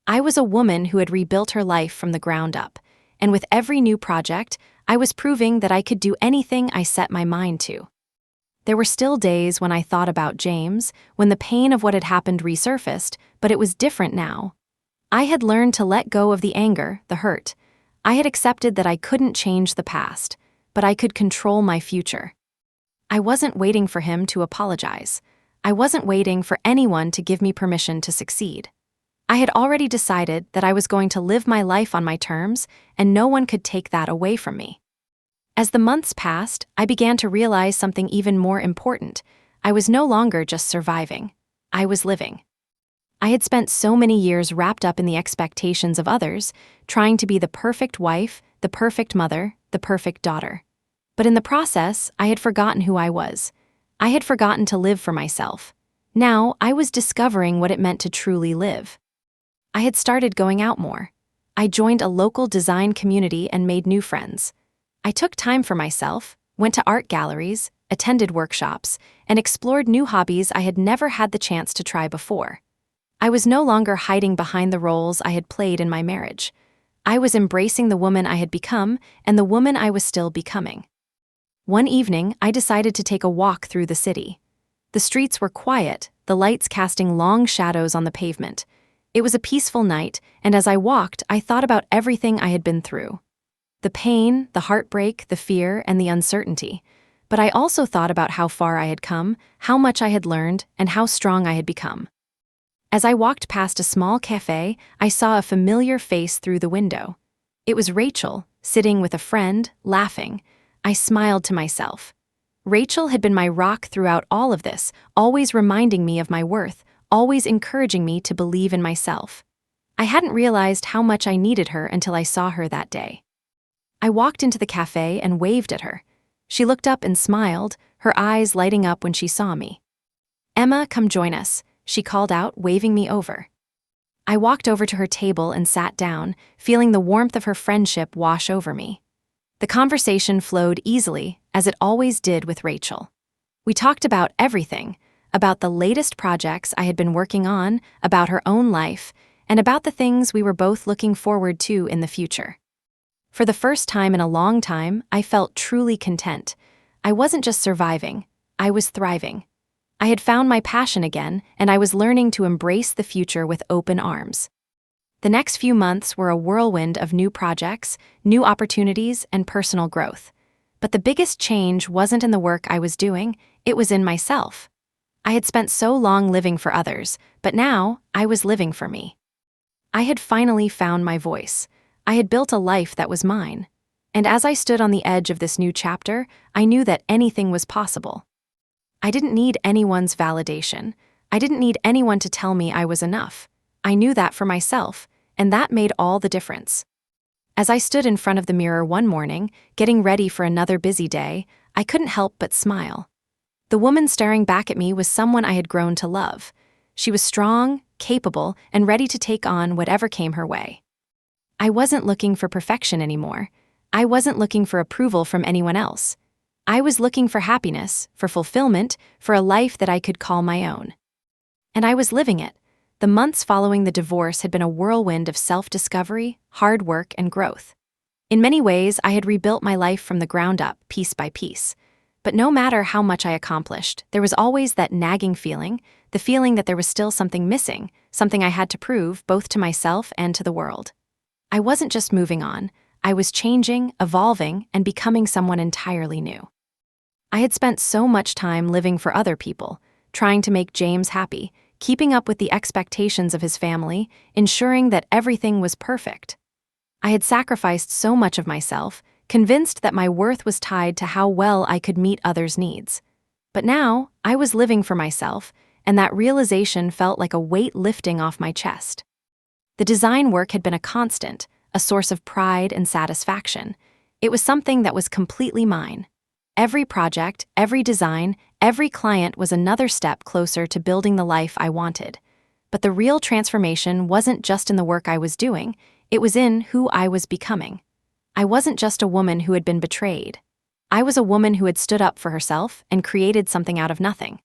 I was a woman who had rebuilt her life from the ground up, and with every new project, I was proving that I could do anything I set my mind to. There were still days when I thought about James, when the pain of what had happened resurfaced, but it was different now. I had learned to let go of the anger, the hurt. I had accepted that I couldn't change the past, but I could control my future. I wasn't waiting for him to apologize. I wasn't waiting for anyone to give me permission to succeed. I had already decided that I was going to live my life on my terms, and no one could take that away from me. As the months passed, I began to realize something even more important. I was no longer just surviving. I was living. I had spent so many years wrapped up in the expectations of others, trying to be the perfect wife, the perfect mother, the perfect daughter. But in the process, I had forgotten who I was. I had forgotten to live for myself. Now, I was discovering what it meant to truly live. I had started going out more. I joined a local design community and made new friends. I took time for myself, went to art galleries, attended workshops, and explored new hobbies I had never had the chance to try before. I was no longer hiding behind the roles I had played in my marriage. I was embracing the woman I had become and the woman I was still becoming. One evening, I decided to take a walk through the city. The streets were quiet, the lights casting long shadows on the pavement. It was a peaceful night, and as I walked, I thought about everything I had been through. The pain, the heartbreak, the fear, and the uncertainty. But I also thought about how far I had come, how much I had learned, and how strong I had become. As I walked past a small cafe, I saw a familiar face through the window. It was Rachel, sitting with a friend, laughing. I smiled to myself. Rachel had been my rock throughout all of this, always reminding me of my worth, always encouraging me to believe in myself. I hadn't realized how much I needed her until I saw her that day. I walked into the cafe and waved at her. She looked up and smiled, her eyes lighting up when she saw me. "Emma, come join us," she called out, waving me over. I walked over to her table and sat down, feeling the warmth of her friendship wash over me. The conversation flowed easily, as it always did with Rachel. We talked about everything, about the latest projects I had been working on, about her own life, and about the things we were both looking forward to in the future. For the first time in a long time, I felt truly content. I wasn't just surviving, I was thriving. I had found my passion again, and I was learning to embrace the future with open arms. The next few months were a whirlwind of new projects, new opportunities, and personal growth. But the biggest change wasn't in the work I was doing, it was in myself. I had spent so long living for others, but now I was living for me. I had finally found my voice. I had built a life that was mine. And as I stood on the edge of this new chapter, I knew that anything was possible. I didn't need anyone's validation. I didn't need anyone to tell me I was enough. I knew that for myself, and that made all the difference. As I stood in front of the mirror one morning, getting ready for another busy day, I couldn't help but smile. The woman staring back at me was someone I had grown to love. She was strong, capable, and ready to take on whatever came her way. I wasn't looking for perfection anymore. I wasn't looking for approval from anyone else. I was looking for happiness, for fulfillment, for a life that I could call my own. And I was living it. The months following the divorce had been a whirlwind of self-discovery, hard work, and growth. In many ways, I had rebuilt my life from the ground up, piece by piece. But no matter how much I accomplished, there was always that nagging feeling, the feeling that there was still something missing, something I had to prove both to myself and to the world. I wasn't just moving on, I was changing, evolving, and becoming someone entirely new. I had spent so much time living for other people, trying to make James happy, keeping up with the expectations of his family, ensuring that everything was perfect. I had sacrificed so much of myself, convinced that my worth was tied to how well I could meet others' needs. But now, I was living for myself, and that realization felt like a weight lifting off my chest. The design work had been a constant, a source of pride and satisfaction. It was something that was completely mine. Every project, every design, every client was another step closer to building the life I wanted. But the real transformation wasn't just in the work I was doing, it was in who I was becoming. I wasn't just a woman who had been betrayed. I was a woman who had stood up for herself and created something out of nothing.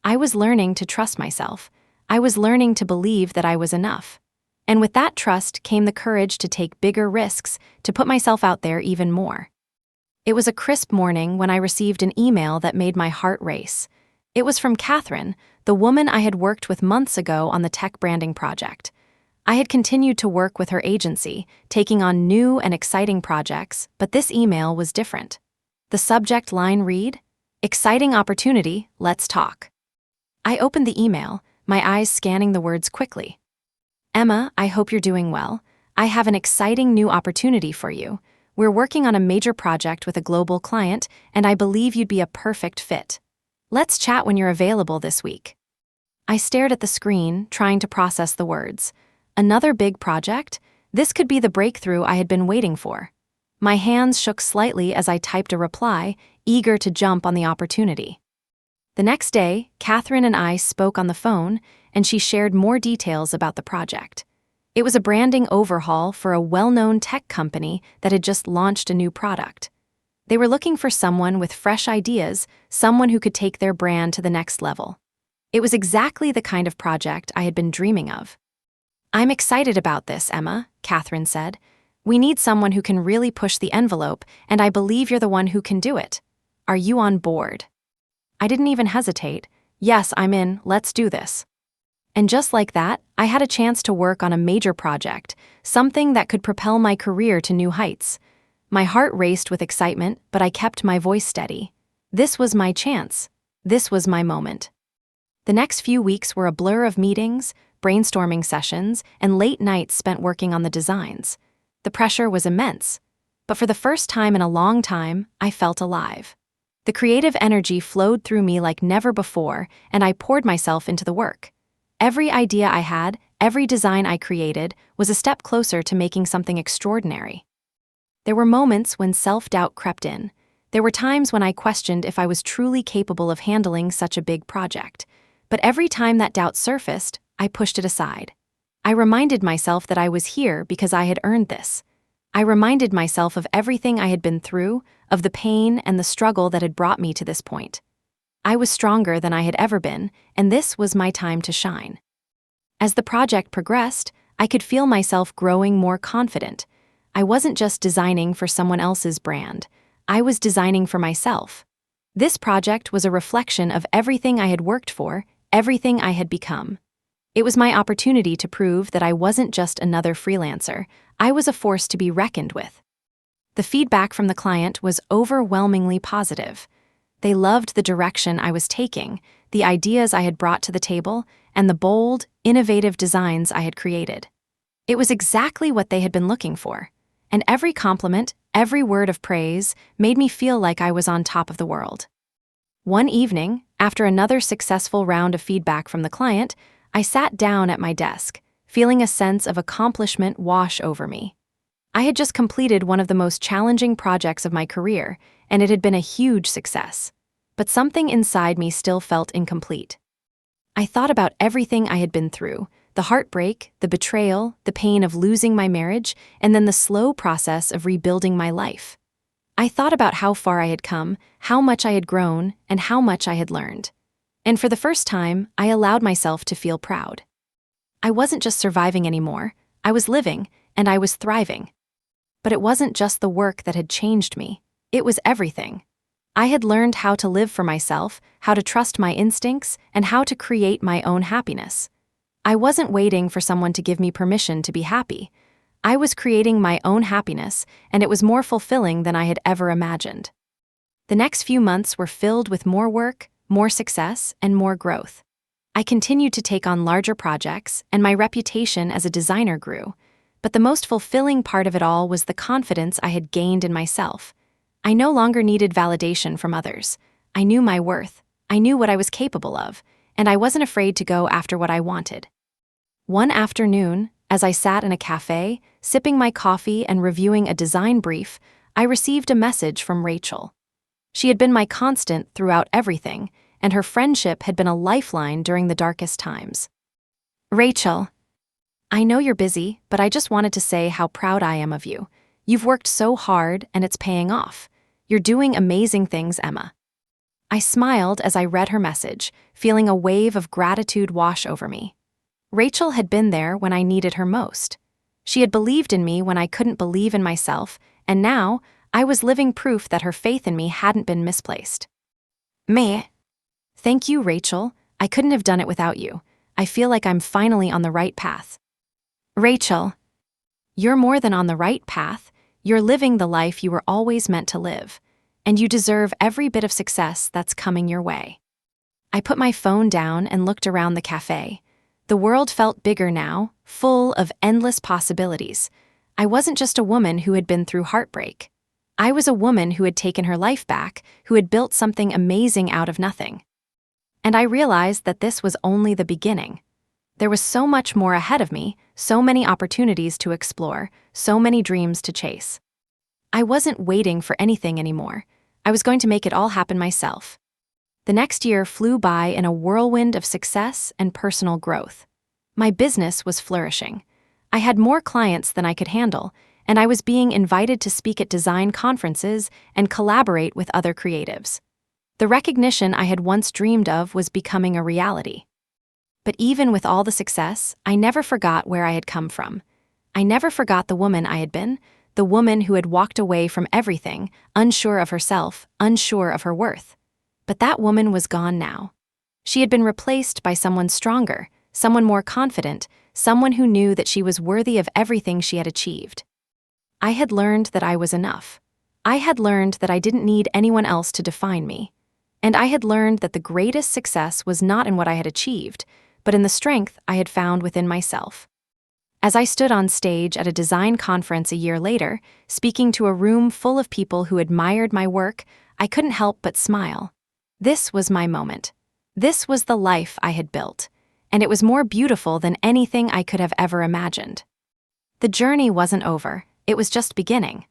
I was learning to trust myself. I was learning to believe that I was enough. And with that trust came the courage to take bigger risks, to put myself out there even more. It was a crisp morning when I received an email that made my heart race. It was from Catherine, the woman I had worked with months ago on the tech branding project. I had continued to work with her agency, taking on new and exciting projects, but this email was different. The subject line read, Exciting opportunity, let's talk. I opened the email, my eyes scanning the words quickly. Emma, I hope you're doing well. I have an exciting new opportunity for you. We're working on a major project with a global client, and I believe you'd be a perfect fit. Let's chat when you're available this week. I stared at the screen, trying to process the words. Another big project? This could be the breakthrough I had been waiting for. My hands shook slightly as I typed a reply, eager to jump on the opportunity. The next day, Catherine and I spoke on the phone, and she shared more details about the project. It was a branding overhaul for a well-known tech company that had just launched a new product. They were looking for someone with fresh ideas, someone who could take their brand to the next level. It was exactly the kind of project I had been dreaming of. I'm excited about this, Emma, Catherine said. We need someone who can really push the envelope, and I believe you're the one who can do it. Are you on board? I didn't even hesitate. Yes, I'm in, let's do this. And just like that, I had a chance to work on a major project, something that could propel my career to new heights. My heart raced with excitement, but I kept my voice steady. This was my chance. This was my moment. The next few weeks were a blur of meetings, brainstorming sessions, and late nights spent working on the designs. The pressure was immense, but for the first time in a long time, I felt alive. The creative energy flowed through me like never before, and I poured myself into the work. Every idea I had, every design I created, was a step closer to making something extraordinary. There were moments when self-doubt crept in. There were times when I questioned if I was truly capable of handling such a big project. But every time that doubt surfaced, I pushed it aside. I reminded myself that I was here because I had earned this. I reminded myself of everything I had been through, of the pain and the struggle that had brought me to this point. I was stronger than I had ever been, and this was my time to shine. As the project progressed, I could feel myself growing more confident. I wasn't just designing for someone else's brand. I was designing for myself. This project was a reflection of everything I had worked for, everything I had become. It was my opportunity to prove that I wasn't just another freelancer. I was a force to be reckoned with. The feedback from the client was overwhelmingly positive. They loved the direction I was taking, the ideas I had brought to the table, and the bold, innovative designs I had created. It was exactly what they had been looking for, and every compliment, every word of praise, made me feel like I was on top of the world. One evening, after another successful round of feedback from the client, I sat down at my desk, feeling a sense of accomplishment wash over me. I had just completed one of the most challenging projects of my career, and it had been a huge success. But something inside me still felt incomplete. I thought about everything I had been through, the heartbreak, the betrayal, the pain of losing my marriage, and then the slow process of rebuilding my life. I thought about how far I had come, how much I had grown, and how much I had learned. And for the first time, I allowed myself to feel proud. I wasn't just surviving anymore, I was living, and I was thriving. But it wasn't just the work that had changed me, it was everything. I had learned how to live for myself, how to trust my instincts, and how to create my own happiness. I wasn't waiting for someone to give me permission to be happy. I was creating my own happiness, and it was more fulfilling than I had ever imagined. The next few months were filled with more work, more success, and more growth. I continued to take on larger projects, and my reputation as a designer grew. But the most fulfilling part of it all was the confidence I had gained in myself. I no longer needed validation from others. I knew my worth. I knew what I was capable of, and I wasn't afraid to go after what I wanted. One afternoon, as I sat in a cafe, sipping my coffee and reviewing a design brief, I received a message from Rachel. She had been my constant throughout everything, and her friendship had been a lifeline during the darkest times. Rachel, I know you're busy, but I just wanted to say how proud I am of you. You've worked so hard, and it's paying off. You're doing amazing things, Emma. I smiled as I read her message, feeling a wave of gratitude wash over me. Rachel had been there when I needed her most. She had believed in me when I couldn't believe in myself, and now I was living proof that her faith in me hadn't been misplaced. Me. Thank you, Rachel. I couldn't have done it without you. I feel like I'm finally on the right path. Rachel, you're more than on the right path. You're living the life you were always meant to live. and you deserve every bit of success that's coming your way. I put my phone down and looked around the cafe. The world felt bigger now, full of endless possibilities. I wasn't just a woman who had been through heartbreak. I was a woman who had taken her life back, who had built something amazing out of nothing. And I realized that this was only the beginning. There was so much more ahead of me, so many opportunities to explore, so many dreams to chase. I wasn't waiting for anything anymore. I was going to make it all happen myself. The next year flew by in a whirlwind of success and personal growth. My business was flourishing. I had more clients than I could handle, and I was being invited to speak at design conferences and collaborate with other creatives. The recognition I had once dreamed of was becoming a reality. But even with all the success, I never forgot where I had come from. I never forgot the woman I had been, the woman who had walked away from everything, unsure of herself, unsure of her worth. But that woman was gone now. She had been replaced by someone stronger, someone more confident, someone who knew that she was worthy of everything she had achieved. I had learned that I was enough. I had learned that I didn't need anyone else to define me. And I had learned that the greatest success was not in what I had achieved, but in the strength I had found within myself. As I stood on stage at a design conference a year later, speaking to a room full of people who admired my work, I couldn't help but smile. This was my moment. This was the life I had built, and it was more beautiful than anything I could have ever imagined. The journey wasn't over, it was just beginning.